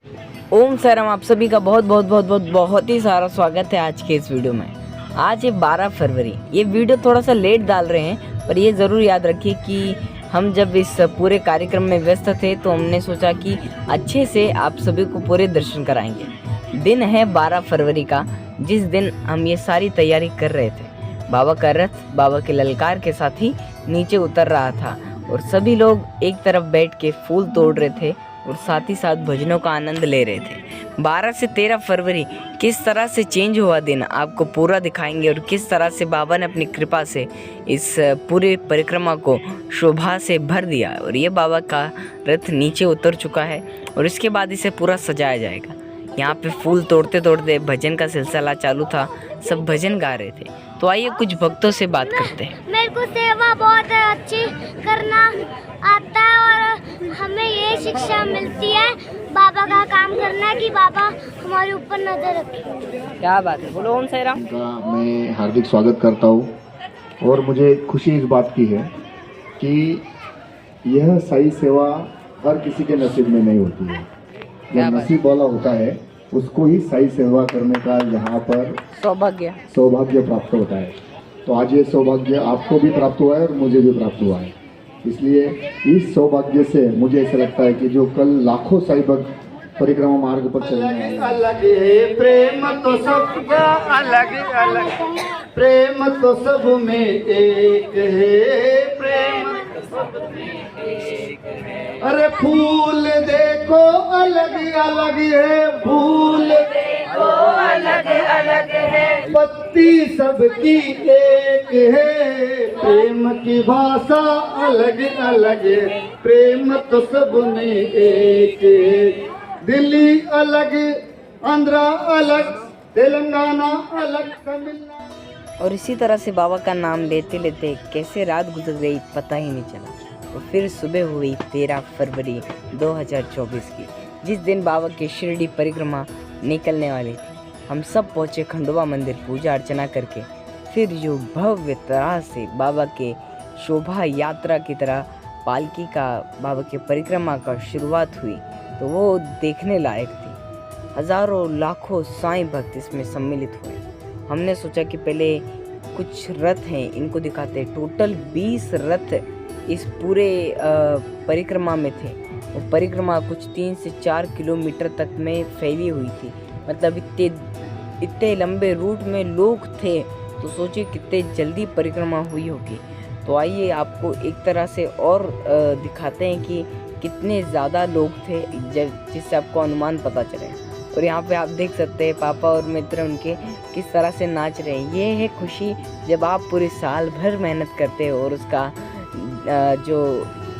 ओम साईराम, आप सभी का बहुत बहुत बहुत बहुत बहुत ही सारा स्वागत है आज के इस वीडियो में। आज है 12 फरवरी। ये वीडियो थोड़ा सा लेट डाल रहे हैं, पर ये ज़रूर याद रखिए कि हम जब इस पूरे कार्यक्रम में व्यस्त थे तो हमने सोचा कि अच्छे से आप सभी को पूरे दर्शन कराएंगे। दिन है 12 फरवरी का, जिस दिन हम ये सारी तैयारी कर रहे थे। बाबा का रथ बाबा के ललकार के साथ ही नीचे उतर रहा था और सभी लोग एक तरफ बैठ के फूल तोड़ रहे थे और साथ ही साथ भजनों का आनंद ले रहे थे। 12 से 13 फरवरी किस तरह से चेंज हुआ दिन आपको पूरा दिखाएंगे और किस तरह से बाबा ने अपनी कृपा से इस पूरी परिक्रमा को शोभा से भर दिया और ये बाबा का रथ नीचे उतर चुका है और इसके बाद इसे पूरा सजाया जाएगा। यहाँ पे फूल तोड़ते तोड़ते भजन का सिलसिला चालू था, सब भजन गा रहे थे। तो आइए कुछ भक्तों से बात करते हैं। मेरे को सेवा बहुत अच्छी करना आता है और हमें ये शिक्षा मिलती है बाबा का काम करना कि बाबा हमारे ऊपर नजर रखे। क्या बात है, बोलो ओम साईराम। का मैं हार्दिक स्वागत करता हूँ और मुझे खुशी इस बात की है कि यह सही सेवा हर किसी के नसीब में नहीं होती है। जो नसीब वाला होता है उसको ही सही सेवा करने का यहाँ पर सौभाग्य प्राप्त होता है। तो आज ये सौभाग्य आपको भी प्राप्त हुआ है और मुझे भी प्राप्त हुआ है। इसलिए इस सौभाग्य से मुझे ऐसा लगता है कि जो कल लाखों साई भक्त परिक्रमा मार्ग पर चलने अलग है प्रेम तो सबका अलग अलग, प्रेम तो सब में एक है, प्रेम तो सब में एक है। अरे फूल देखो अलग अलग है, फूल देखो अलग अलग है, पत्ती सबकी एक है, प्रेम की भाषा अलग अलग है, प्रेम तो सब में एक है। दिल्ली अलग, आंध्रा अलग, तेलंगाना अलग, तमिलनाडु। और इसी तरह से बाबा का नाम लेते लेते कैसे रात गुजर गई पता ही नहीं चला। और फिर सुबह हुई 13 फरवरी 2024 की, जिस दिन बाबा की शिरडी परिक्रमा निकलने वाली थी। हम सब पहुँचे खंडोबा मंदिर पूजा अर्चना करके। फिर जो भव्य तरह से बाबा के शोभा यात्रा की तरह पालकी का बाबा के परिक्रमा का शुरुआत हुई तो वो देखने लायक थी। हजारों लाखों साईं भक्त इसमें सम्मिलित हुए। हमने सोचा कि पहले कुछ रथ हैं इनको दिखाते। टोटल 20 रथ इस पूरे परिक्रमा में थे। वो परिक्रमा कुछ 3 से 4 किलोमीटर तक में फैली हुई थी। मतलब इतने लंबे रूट में लोग थे, तो सोचिए कितने जल्दी परिक्रमा हुई होगी। तो आइए आपको एक तरह से और दिखाते हैं कि कितने ज़्यादा लोग थे, जिससे आपको अनुमान पता चले। और यहाँ पे आप देख सकते हैं पापा और मित्र उनके किस तरह से नाच रहे हैं। ये है खुशी जब आप पूरे साल भर मेहनत करते हो और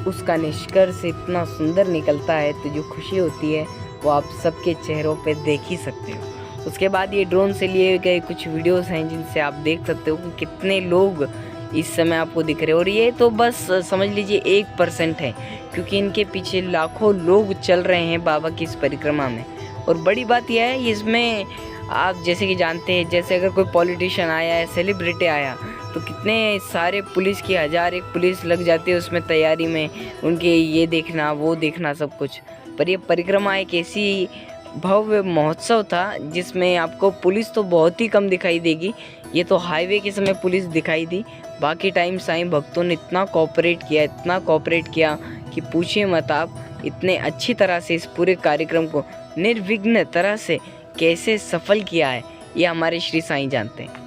उसका निष्कर्ष इतना सुंदर निकलता है, तो जो खुशी होती है वो आप सबके चेहरों पे देख ही सकते हो। उसके बाद ये ड्रोन से लिए गए कुछ वीडियोस हैं जिनसे आप देख सकते हो कि कितने लोग इस समय आपको दिख रहे हैं। और ये तो बस समझ लीजिए 1% है, क्योंकि इनके पीछे लाखों लोग चल रहे हैं बाबा की इस परिक्रमा में। और बड़ी बात यह है इसमें आप जैसे कि जानते हैं, जैसे अगर कोई पॉलिटिशियन आया है, सेलिब्रिटी आया, तो कितने सारे पुलिस की 1001 पुलिस लग जाती है उसमें तैयारी में, उनके ये देखना वो देखना सब कुछ। पर ये परिक्रमा एक ऐसी भव्य महोत्सव था जिसमें आपको पुलिस तो बहुत ही कम दिखाई देगी। ये तो हाईवे के समय पुलिस दिखाई दी, बाकी टाइम साईं भक्तों ने इतना कोऑपरेट किया कि पूछिए मत आप। इतने अच्छी तरह से इस पूरे कार्यक्रम को निर्विघ्न तरह से कैसे सफल किया है, ये हमारे श्री साईं जानते हैं।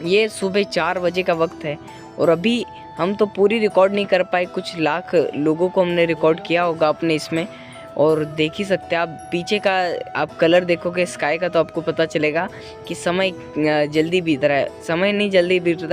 ये सुबह 4 बजे का वक्त है और अभी हम तो पूरी रिकॉर्ड नहीं कर पाए, कुछ लाख लोगों को हमने रिकॉर्ड किया होगा अपने इसमें। और देख ही सकते हैं आप पीछे का आप कलर देखोगे स्काई का, तो आपको पता चलेगा कि समय जल्दी बीत रहा है। समय नहीं जल्दी बीत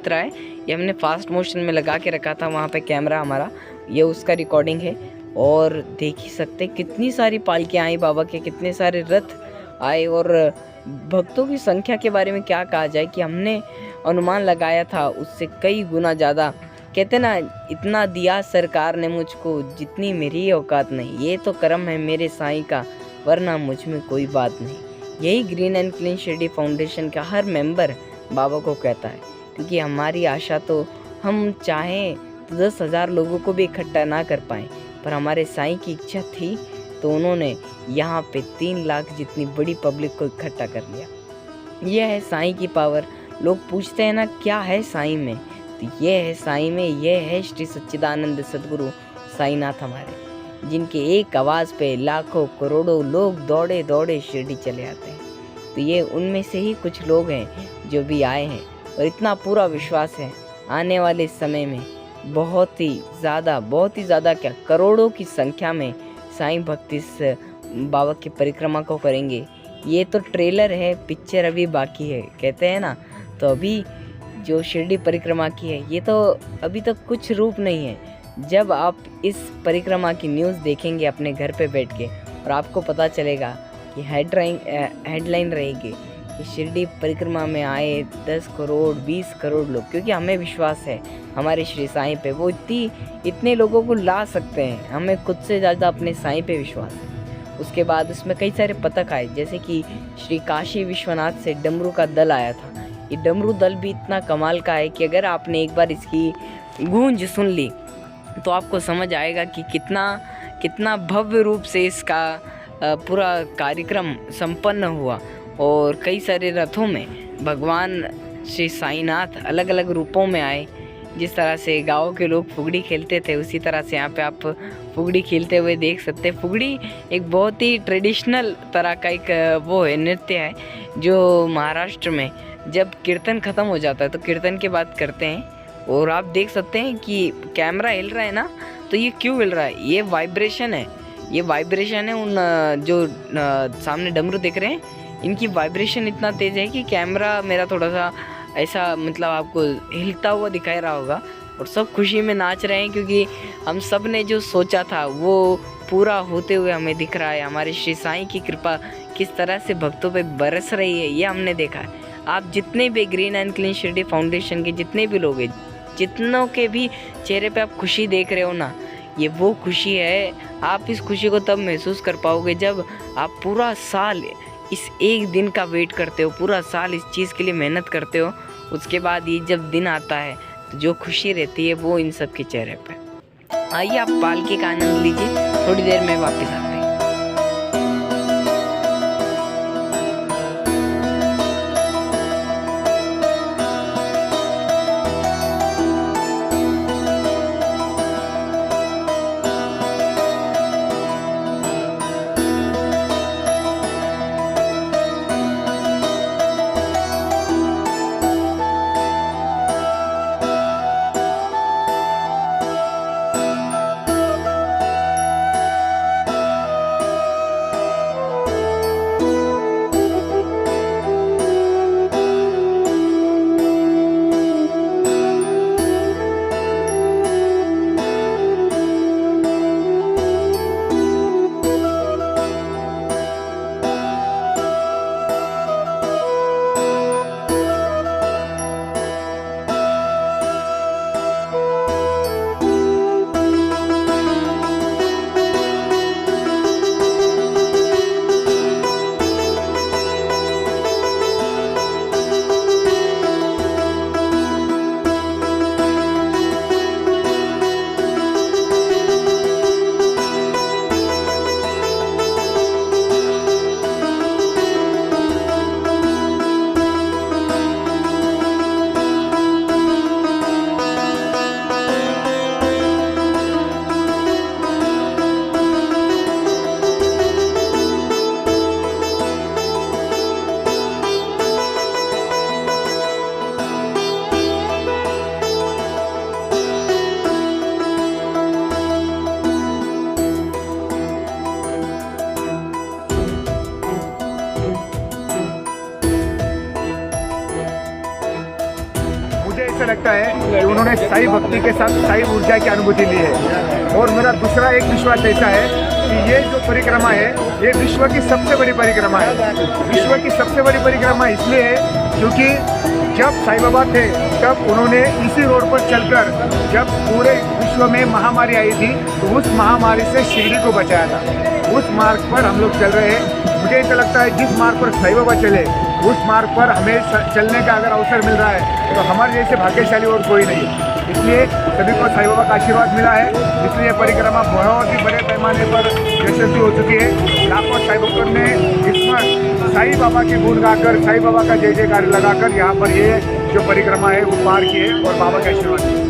रहा है। ये हमने फास्ट मोशन में लगा के रखा था वहाँ पे कैमरा हमारा, ये उसका रिकॉर्डिंग है। और देख ही सकते कितनी सारी पालकियाँ आई बाबा के, कितने सारे रथ आए। और भक्तों की संख्या के बारे में क्या कहा जाए कि हमने अनुमान लगाया था उससे कई गुना ज़्यादा। कहते ना, इतना दिया सरकार ने मुझको जितनी मेरी औकात नहीं, ये तो कर्म है मेरे साईं का, वरना मुझ में कोई बात नहीं। यही green and clean Shirdi foundation का हर मेंबर बाबा को कहता है, क्योंकि हमारी आशा तो हम चाहें तो 10,000 लोगों को भी इकट्ठा ना कर पाएँ, पर हमारे साईं की इच्छा थी तो उन्होंने यहाँ पे 3 लाख जितनी बड़ी पब्लिक को इकट्ठा कर लिया। यह है साईं की पावर। लोग पूछते हैं ना क्या है साईं में, तो ये है साईं में, ये है श्री सच्चिदानंद सद्गुरु साईनाथ हमारे, जिनके एक आवाज़ पे लाखों करोड़ों लोग दौड़े दौड़े शिरडी चले आते हैं। तो ये उनमें से ही कुछ लोग हैं जो भी आए हैं, और इतना पूरा विश्वास है आने वाले समय में बहुत ही ज़्यादा क्या करोड़ों की संख्या में साईं भक्त इस बाबा की परिक्रमा को करेंगे। ये तो ट्रेलर है, पिक्चर अभी बाकी है कहते हैं ना। तो अभी जो शिरडी परिक्रमा की है ये तो अभी तक कुछ रूप नहीं है। जब आप इस परिक्रमा की न्यूज़ देखेंगे अपने घर पे बैठ के, और आपको पता चलेगा कि हेडलाइन रहेगी कि शिरडी परिक्रमा में आए 10 करोड़ 20 करोड़ लोग, क्योंकि हमें विश्वास है हमारे श्री साईं पे, वो इतने लोगों को ला सकते हैं। हमें खुद से ज़्यादा अपने साईं पे विश्वास है। उसके बाद उसमें कई सारे पथक आए, जैसे कि श्री काशी विश्वनाथ से डमरू का दल आया था। ये डमरू दल भी इतना कमाल का है कि अगर आपने एक बार इसकी गूंज सुन ली तो आपको समझ आएगा कि कितना भव्य रूप से इसका पूरा कार्यक्रम संपन्न हुआ। और कई सारे रथों में भगवान श्री साईनाथ अलग अलग रूपों में आए। जिस तरह से गाँव के लोग फुगड़ी खेलते थे, उसी तरह से यहाँ पे आप फुगड़ी खेलते हुए देख सकते हैं। फुगड़ी एक बहुत ही ट्रेडिशनल तरह का एक वो है, नृत्य है, जो महाराष्ट्र में जब कीर्तन ख़त्म हो जाता है तो कीर्तन की बात करते हैं। और आप देख सकते हैं कि कैमरा हिल रहा है ना, तो ये क्यों हिल रहा है? ये वाइब्रेशन है, ये वाइब्रेशन है। उन जो सामने डमरू दिख रहे हैं, इनकी वाइब्रेशन इतना तेज़ है कि कैमरा मेरा थोड़ा सा ऐसा मतलब आपको हिलता हुआ दिखाई रहा होगा। और सब खुशी में नाच रहे हैं, क्योंकि हम सब ने जो सोचा था वो पूरा होते हुए हमें दिख रहा है। हमारे श्री साईं की कृपा किस तरह से भक्तों पे बरस रही है, ये हमने देखा है। आप जितने भी green and clean Shirdi foundation के जितने भी लोग हैं, जितनों के भी चेहरे पे आप खुशी देख रहे हो ना, ये वो खुशी है। आप इस खुशी को तब महसूस कर पाओगे जब आप पूरा साल इस एक दिन का वेट करते हो, पूरा साल इस चीज़ के लिए मेहनत करते हो। उसके बाद ये जब दिन आता है तो जो खुशी रहती है वो इन सब के चेहरे पे। आइए आप पालकी का आनंद लीजिए, थोड़ी देर में वापस आते हैं। ऐसा लगता है कि उन्होंने साई भक्ति के साथ साई ऊर्जा की अनुभूति ली है। और मेरा दूसरा एक विश्वास ऐसा है कि ये जो परिक्रमा है ये विश्व की सबसे बड़ी परिक्रमा है। विश्व की सबसे बड़ी परिक्रमा इसलिए है क्योंकि जब साईं बाबा थे तब उन्होंने इसी रोड पर चलकर जब पूरे विश्व में महामारी आई थी तो उस महामारी से शिरडी को बचाया था। उस मार्ग पर हम लोग चल रहे हैं। मुझे ऐसा लगता है जिस मार्ग पर साईं बाबा चले उस मार्ग पर हमें चलने का अगर अवसर मिल रहा है तो हमारे जैसे भाग्यशाली और कोई नहीं है। इसलिए सभी को साईं बाबा का आशीर्वाद मिला है, इसलिए परिक्रमा बहुत ही बड़े पैमाने पर यशस्वी हो चुकी है। लाखों साईं भक्तों ने इसमें साईं बाबा के गुण गाकर, साईं बाबा का जय जयकार लगाकर यहाँ पर ये जो परिक्रमा है वो पार की है और बाबा के आशीर्वाद